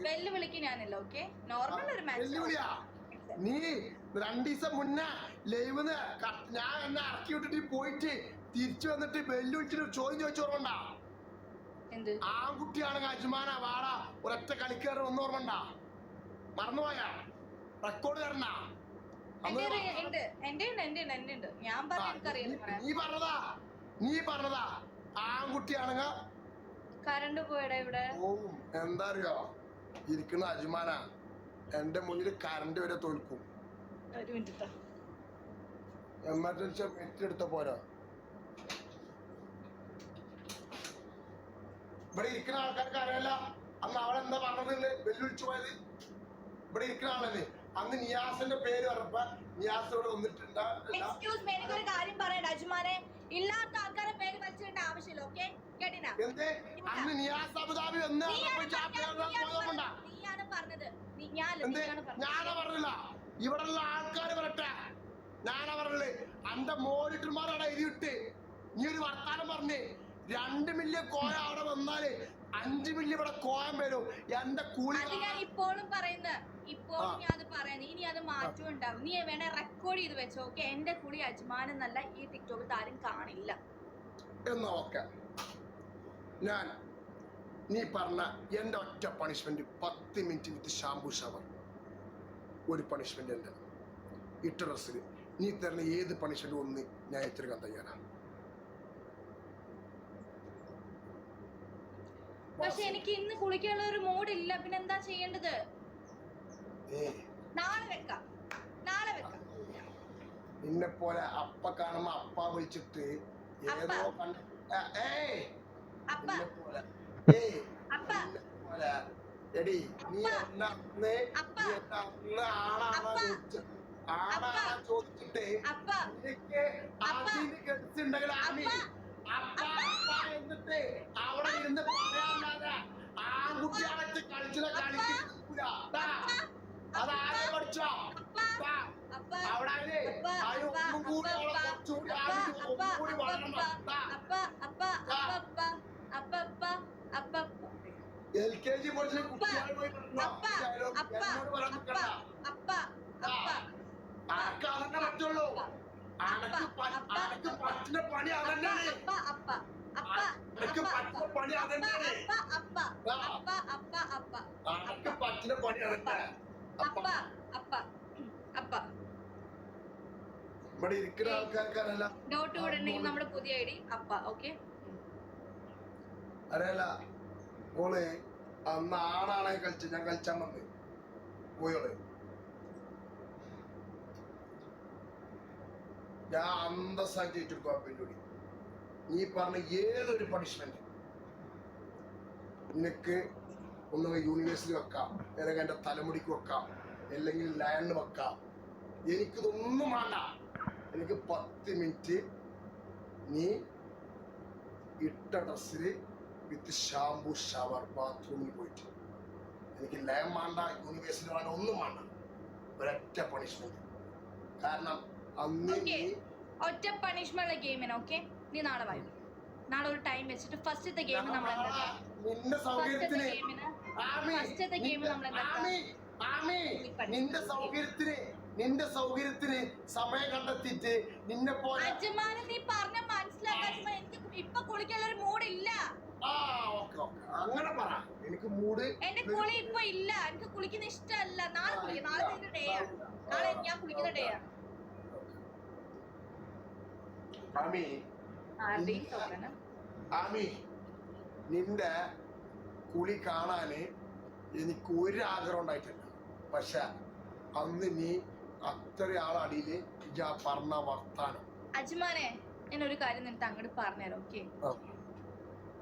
വെല്ലുവിളിക്ക് ഞാനില്ല. Okay, normal ഒരു വെല്ലുവിളിയാ? നീ 2 ദിവസം മുന്നേ ലൈവ്ന്ന് ഞാൻ എന്നെ ഇറക്കി വിട്ടിട്ട് പോയിട്ട് തിരിച്ചു വന്നിട്ട് വെല്ലുവിളിച്ചിട്ട് ചോദ്യം ചോദിച്ചോർമ്മണ്ടാ? ആൺകുട്ടിയാണെങ്കിൽ അജ്മാന വാട ഒരൊറ്റ കളിക്കാരൻ ഒന്നും ഓർമ്മണ്ട? മറന്നുപോയാ? റെക്കോർഡ് തരണ? നീ പറഞ്ഞതാ ആൺകുട്ടിയാണെങ്കിൽ കറണ്ട് പോയടാ ഇവിടെ. എന്താ അറിയോ, ഇരിക്കുന്ന അജ്മാന എന്റെ മുന്നിൽ കറണ്ട് വരെ തോൽക്കും. ഒരു മിനിറ്റ്, എമർജൻസി എടുത്ത പോരാ. ഇവിടെ ഇരിക്കുന്ന ആൾക്കാർക്ക് അറിയാലോ അന്ന് അവളെ എന്താ പറഞ്ഞത്, വെല്ലുവിളിച്ചു പോയത്. ഇവിടെ ഇരിക്കുന്ന ആളല്ലേ അന്ന് നിയാസിന്റെ പേര് പറഞ്ഞപ്പോ നിയാസ് ഇവിടെ വന്നിട്ടുണ്ട്. എനിക്കൊരു കാര്യം പറയണ്ട അജ്മാനെ, ഇല്ലാത്ത ആൾക്കാരെ പേര് വെച്ചിട്ട് ആവശ്യമില്ല. ഓക്കെ, കേട്ടിനാ? അന്ന് നിയാസ് അബുദാബി വന്ന് നീയാണ് പറഞ്ഞത്. ഞാനാ പറഞ്ഞില്ല, ഇവിടെയുള്ള ആൾക്കാര് പറട്ടെ. ഞാനാ പറഞ്ഞത് അന്റെ മോണിറ്റർമാരാണ് എഴുതിയിട്ട് നീ ഒരു വർത്താനം പറഞ്ഞേ 2 മില്യൺ കോയ അവിടെ വന്നാല് 5 മില്യൺ ഇവിടെ കോയം വരും. എന്റെ കൂലി ഞാൻ ഇപ്പോഴും പറയുന്നത്, ഇപ്പോഴും ഞാൻ അത് പറയുന്നത്. ഇനി അത് മാറ്റം ഉണ്ടാവും. നീ വേണേ റെക്കോർഡ് ചെയ്ത് വെച്ചോ. ഓക്കെ, എന്റെ കൂടി അജ്മാൻ എന്നല്ല ഈ ടിക്ടോക്കിൽ ആരും കാണില്ല എന്നാ. ഓക്കെ, ഞാൻ നീ പറഞ്ഞ എന്റെ ഒറ്റ പണിഷ്മെന്റ് 10 മിനിറ്റ് വിത്ത് ഷാംപൂ ഷവർ. ഒരു പണിഷ്മെന്റ് എന്റെ ഇട്ട ഡ്രസ്സിൽ നീ തരുന്ന ഏത് പണിഷ്മെന്റ് ഒന്ന് ഞാൻ ഏറ്റെടുക്കാൻ തയ്യാറാണ്. പക്ഷെ എനിക്ക് ഇന്ന് കുളിക്കാനുള്ള ഒരു മൂഡില്ല. പിന്നെ എന്താ ചെയ്യേണ്ടത്? നാളെ വെക്കാം. നിന്നെ പോലെ അപ്പ കാണുമ്പോ അപ്പ വിളിച്ചിട്ട് ഏതോ കണ്ട് എടി നീ ആണാ ചോദിച്ചിട്ട് ഉണ്ടെങ്കിൽ എന്നിട്ട് അവിടെ ഇരുന്ന് പറയാതെ ആൺകുട്ടിയാളെ കളിച്ചില്ല കളിക്കൂല. അതാരെ പഠിച്ചോ അവിടെ ഒന്നും കൂടി കുറച്ചുകൂടി വളരണം. LKG പഠിച്ച കുട്ടികളെ പോയി അതന്നെ പറ്റുള്ളൂ. അനക്ക് പറ്റുന്ന പണി അതന്നെയാണ്. അനക്ക് പറ്റുന്ന പണി അതന്നെയാണ്. അനക്ക് പറ്റുന്ന പണി അതന്നെ. ഇവിടെ ഇരിക്കുന്ന ആൾക്കാർക്കറിയില്ല. നോട്ട് കൂടെ നമ്മുടെ പുതിയ ഐഡി അപ്പ. ഓക്കെ, അറിയാല ഓള് അന്ന് ആണാണെ കളിച്ച് ഞാൻ കളിച്ചാൻ വന്ന് പോയോള്. ഞാൻ അന്തസ്സാക്കി ഏറ്റെടുക്കും ആ പെണ്ണുടി. നീ പറഞ്ഞ ഏതൊരു പണിഷ്മെന്റ് നിനക്ക് ഒന്ന് യൂണിവേഴ്സിറ്റി വെക്കാം, അല്ലെങ്കിൽ എന്റെ തലമുടിക്ക് വെക്കാം, അല്ലെങ്കിൽ ലാൻഡ് വെക്കാം. എനിക്കിതൊന്നും വേണ്ട. എനിക്ക് 10 മിനിറ്റ് നീ ഇട്ട ഡ്രസ്സില് വിത്ത് ഷാംപൂ ഷവർ ബാത്റൂമിൽ പോയിട്ട്. എനിക്ക് ലയം വേണ്ട, യൂണിവേഴ്സിറ്റി വേണ്ട, ഒന്നും വേണ്ട. ഒരൊറ്റ പണിഷ്മെന്റ്. കാരണം ഒറ്റ പണിഷ്മെന്റ് ഗെയിമിന്. ഓക്കെ, നീ നാളെ വരും. നാളെ ഒരു ടൈം വെച്ചിട്ട് ഫസ്റ്റത്തെ ഗെയിം നമ്മൾ നിന്റെ സൗകര്യത്തിന് സമയം കണ്ടെത്തിയിട്ട് നിന്നെ പോലെ നീ പറഞ്ഞ മനസ്സിലാക്കാൻ എനിക്ക് ഇപ്പൊ കുളിക്കാനുള്ള ഒരു മൂഡില്ല. അങ്ങനെ പറ. എനിക്ക് മൂഡ് എന്റെ കുളി ഇപ്പൊ ഇല്ല. എനിക്ക് കുളിക്കുന്ന ഇഷ്ടമല്ല. നാളെ കുളിക്കാം. നാളെ നിന്റെ ഡേ ആണ്. നാളെ ഞാൻ കുളിക്കുന്ന ഡേ ആണ്. നിന്റെ കുളി കാണാന് എനിക്ക് ഒരു ആഗ്രഹം ഉണ്ടായിട്ടില്ല. പക്ഷെ അന്ന് നീ അത്ര ആളടിയില് ഞാൻ പറഞ്ഞ വർത്താനം. അജ്മാനെ, ഞാൻ ഒരു കാര്യം നിനക്ക് അങ്ങോട്ട് പറഞ്ഞുതരാം. ഓക്കെ,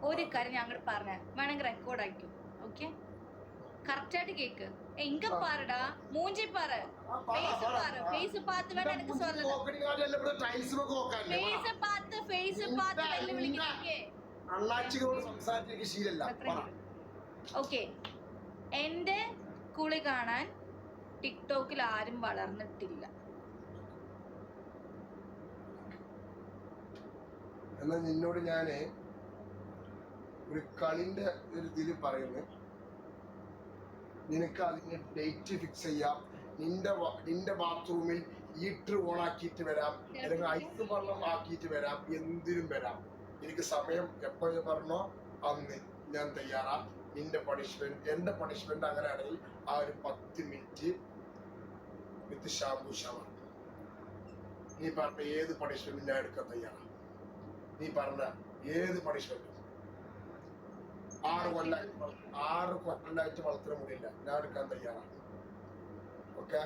ഒരു കാര്യം ഞാൻ അങ്ങോട്ട് പറഞ്ഞ വേണമെങ്കിൽ റെക്കോർഡ് ആയിരിക്കും. ഓക്കെ, கரெக்ட்டா கேக்கு எங்க பாருடா மூஞ்சி பாரு ஃபேஸ் பார்த்து வேணா எனக்கு சொல்லல ஃபேஸ் பார்த்து வெள்ள விളിക്കേ അണ്ണാച്ചിയോട് സംസാരിക്കാൻ ശീലല്ല പറ ഓക്കേ എൻ്റെ കുളി കാണാൻ ടിക്ടോക്കിൽ ആരും വളർന്നിട്ടില്ല എന്നാ നിന്നോട് ഞാൻ ഒരു കളിന്റെ ഒരു ഇതിൽ പറയുന്നത് നിനക്ക് അതിന് ഡേറ്റ് ഫിക്സ് ചെയ്യാം. നിന്റെ ബാത്റൂമിൽ ഹീറ്റർ ഓൺ ആക്കിയിട്ട് വരാം, അല്ലെങ്കിൽ ഐസ് വെള്ളം ആക്കിയിട്ട് വരാം, എന്തിനും വരാം. എനിക്ക് സമയം എപ്പോ പറഞ്ഞോ അന്ന് ഞാൻ തയ്യാറാ. നിന്റെ പണിഷ്മെന്റ്, എന്റെ പണിഷ്മെന്റ് അങ്ങനെയാണെങ്കിൽ ആ ഒരു 10 മിനിറ്റ് വിത്ത് ഷാമ്പു ഷവർ. നീ പറഞ്ഞ ഏത് പണിഷ്മെന്റും ഞാൻ എടുക്കാൻ തയ്യാറാ. നീ പറഞ്ഞ ഏത് പണിഷ്മെന്റും. 6 കൊല്ലായിട്ട് വളർത്തുന്ന മുടിയില്ല, ഞാൻ എടുക്കാൻ തയ്യാറാണ്. ഓക്കെ.